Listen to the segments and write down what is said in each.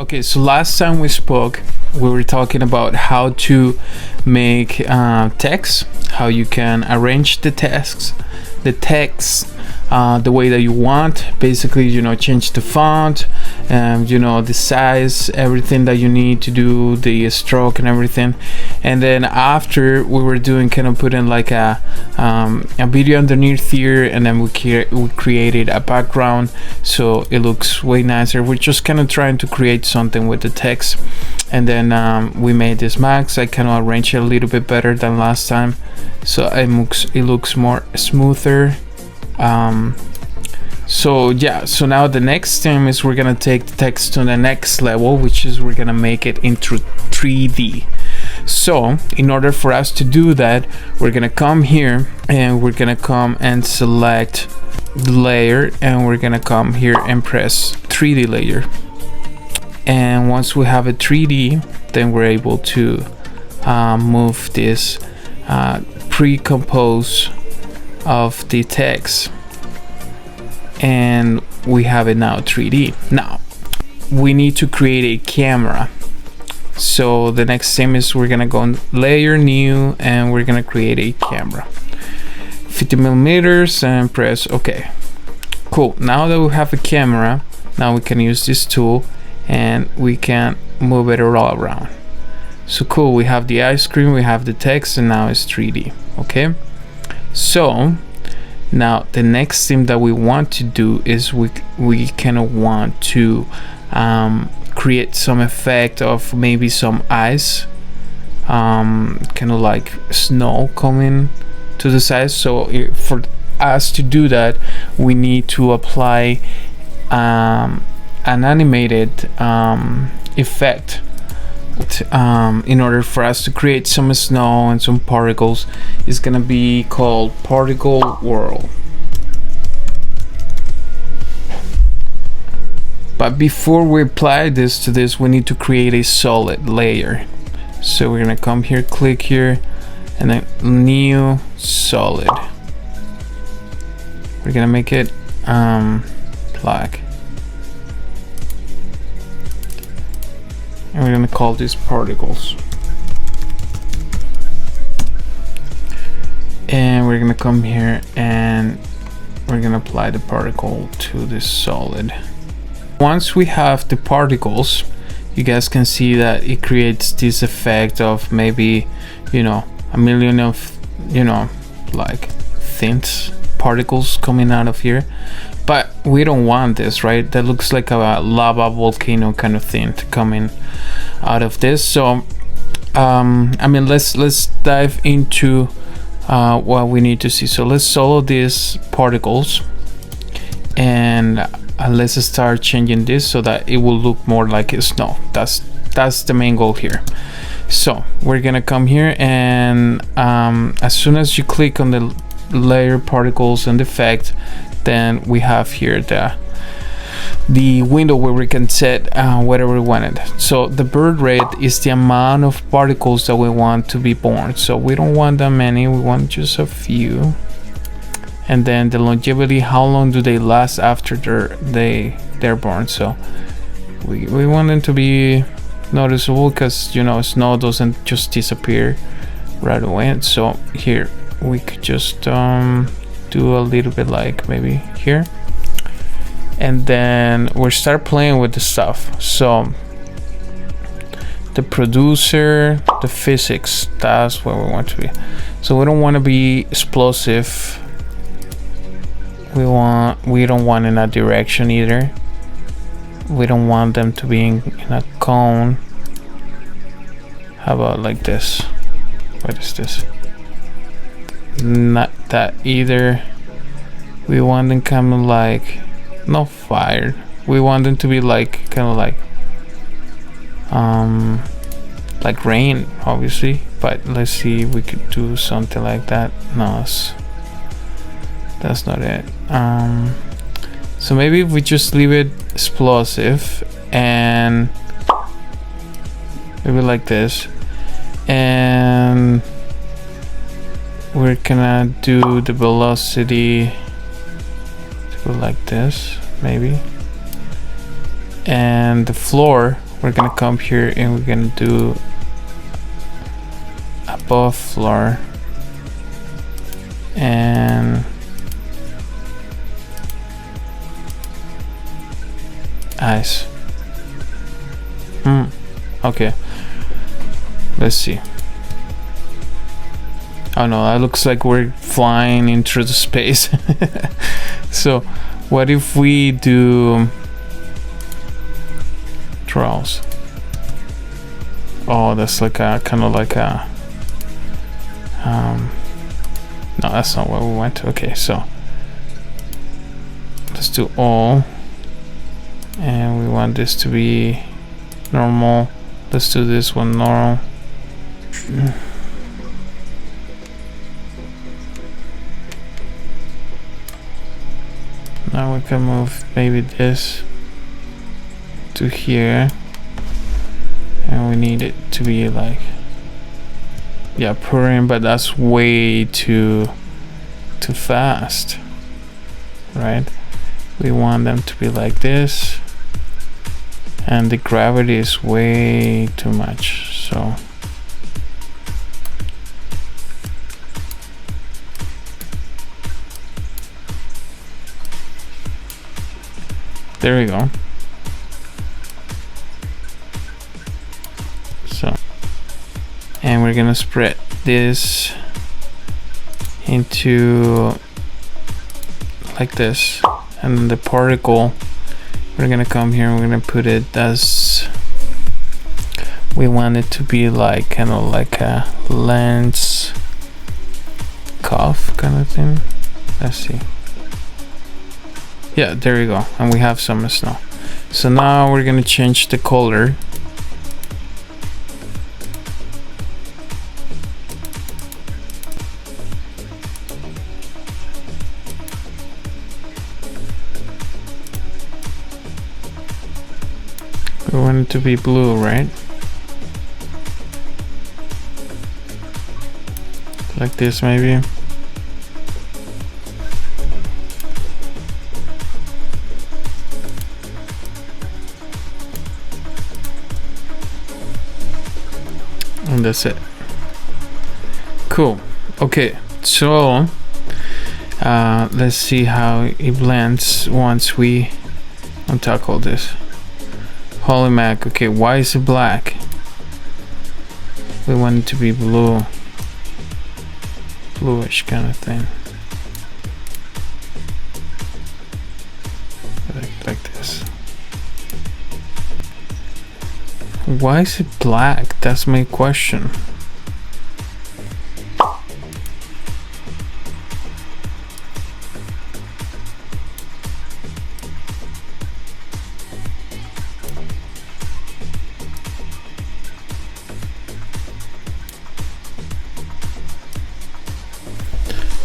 Okay, so last time we spoke, we were talking about how to make text, how you can arrange the text, the way that you want. Basically, change the font, the size, everything that you need to do, the stroke and everything. And then after we were doing kind of putting like a video underneath here, and then we created a background so it looks way nicer. We're just kind of trying to create something with the text, and then we made this max. I kind of arranged it a little bit better than last time, so it looks more smoother. So now the next thing is we're gonna take the text to the next level, which is we're gonna make it into 3D. So in order for us to do that, we're gonna come here and we're gonna come and select the layer, and we're gonna come here and press 3D layer. And once we have a 3D, then we're able to move this pre-compose of the text, and we have it now 3D. Now we need to create a camera. So the next thing is we're gonna go layer, new, and we're gonna create a camera, 50 millimeters, and press OK. Cool. Now that we have a camera, now we can use this tool and we can move it all around. So cool, we have the ice cream, we have the text, and now it's 3D. Okay, so now the next thing that we want to do is we kind of want to create some effect of maybe some ice, kind of like snow coming to the side. So for us to do that, we need to apply an animated effect in order for us to create some snow and some particles. Is gonna be called particle whirl. But before we apply this to this, we need to create a solid layer. So we're gonna come here, click here, and then new solid. We're gonna make it black, and we're gonna call this particles. And we're gonna come here and we're gonna apply the particle to this solid. Once we have the particles, you guys can see that it creates this effect of maybe a million of like thin particles coming out of here. But we don't want this, right? That looks like a lava volcano kind of thing coming out of this. So let's dive into what we need to see. So let's solo these particles, and let's start changing this so that it will look more like snow. That's the main goal here. So we're gonna come here, and as soon as you click on the layer, particles, and effect, then we have here the window where we can set whatever we wanted. So the birth rate is the amount of particles that we want to be born. So we don't want that many, we want just a few. And then the longevity, how long do they last after they're born. So we want them to be noticeable, because snow doesn't just disappear right away. So here we could just do a little bit like maybe here, and then we'll start playing with the stuff. So the producer, the physics, that's where we want to be. So we don't want to be explosive. We don't want in a direction either. We don't want them to be in a cone. How about like this? What is this? Not that either. We want them kind of like not fired. We want them to be like kind of like rain, obviously. But let's see if we could do something like that. No, that's not it. So maybe if we just leave it explosive and maybe like this, and we're gonna do the velocity to go like this maybe, and the floor we're gonna come here and we're gonna do above floor and eyes. Okay, let's see. Oh no, that looks like we're flying into the space. So what if we do draws? Oh, that's like a kind of like a no, that's not where we went. Okay, so let's do all, and we want this to be normal. Let's do this one normal. Now we can move maybe this to here, and we need it to be like, yeah, purring, but that's way too fast, right? We want them to be like this, and the gravity is way too much, so there we go. So, and we're gonna spread this into like this, and then the particle, we're gonna come here and we're gonna put it as, we want it to be like kind of like a lens cuff kind of thing. Let's see. Yeah, there we go, and we have some snow. So now we're gonna change the color. We want it to be blue, right? Like this maybe. And that's it. Cool. Okay, so let's see how it blends once we untackle this. Holy mac. Okay, why is it black? We want it to be blue, bluish kind of thing, like this. Why is it black? That's my question.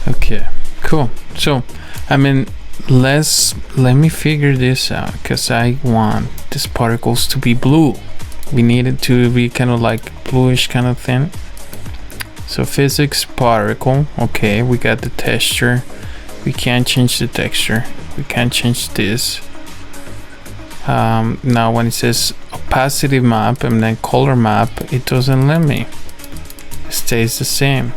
Okay, cool. So, I mean, let me figure this out, because I want these particles to be blue. We need it to be kind of like bluish kind of thing. So physics particle. Okay, we got the texture. We can't change the texture. We can't change this. Now when it says opacity map and then color map, it doesn't let me. It stays the same.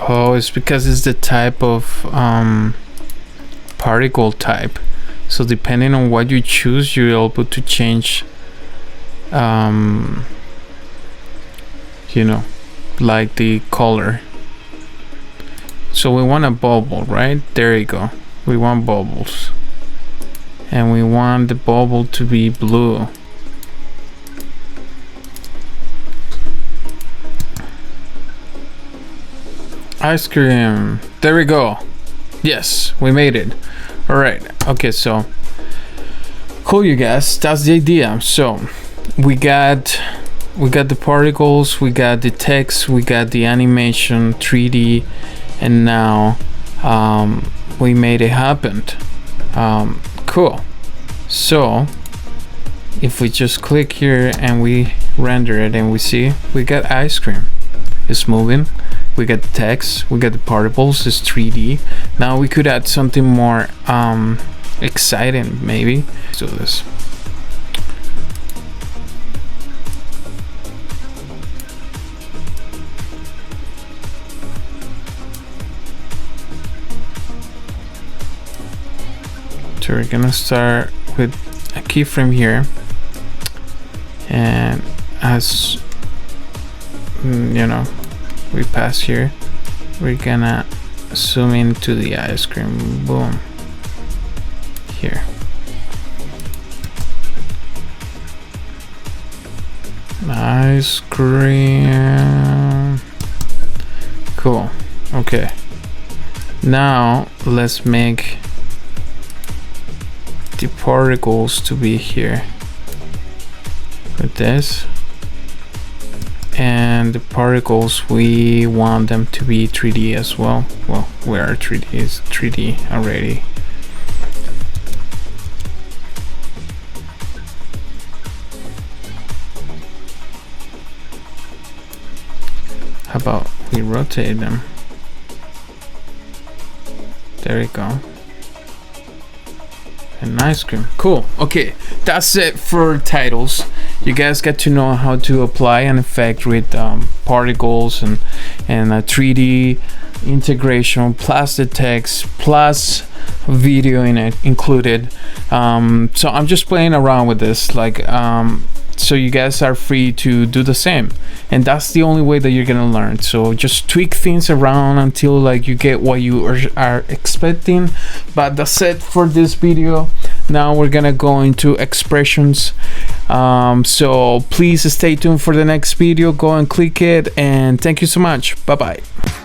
Oh, it's because it's the type of particle type. So depending on what you choose, you're able to change, you know, like the color. So we want a bubble, right? There you go. We want bubbles. And we want the bubble to be blue. Ice cream. There we go. Yes, we made it. All right. Okay, so cool, you guys. That's the idea. So we got the particles, we got the text, we got the animation, 3D, and now we made it happen. Cool. So if we just click here and we render it, and we see we got ice cream. It's moving. we get the text, we get the particles, it's 3D. Now we could add something more exciting, maybe. Let's do this. So we're gonna start with a keyframe here, and as you know, we pass here, we're gonna zoom into the ice cream. Boom. Here. Ice cream. Cool. Okay. Now let's make the particles to be here with this, and the particles we want them to be 3D as well. Well, where 3D is 3D already. How about we rotate them? There we go. An ice cream. Cool. Okay, that's it for titles. You guys get to know how to apply an effect with particles and a 3D integration plus the text plus video in it included. So I'm just playing around with this, like so you guys are free to do the same, and that's the only way that you're gonna learn. So just tweak things around until like you get what you are expecting. But that's it for this video. Now we're gonna go into expressions, so please stay tuned for the next video. Go and click it, and thank you so much. Bye bye.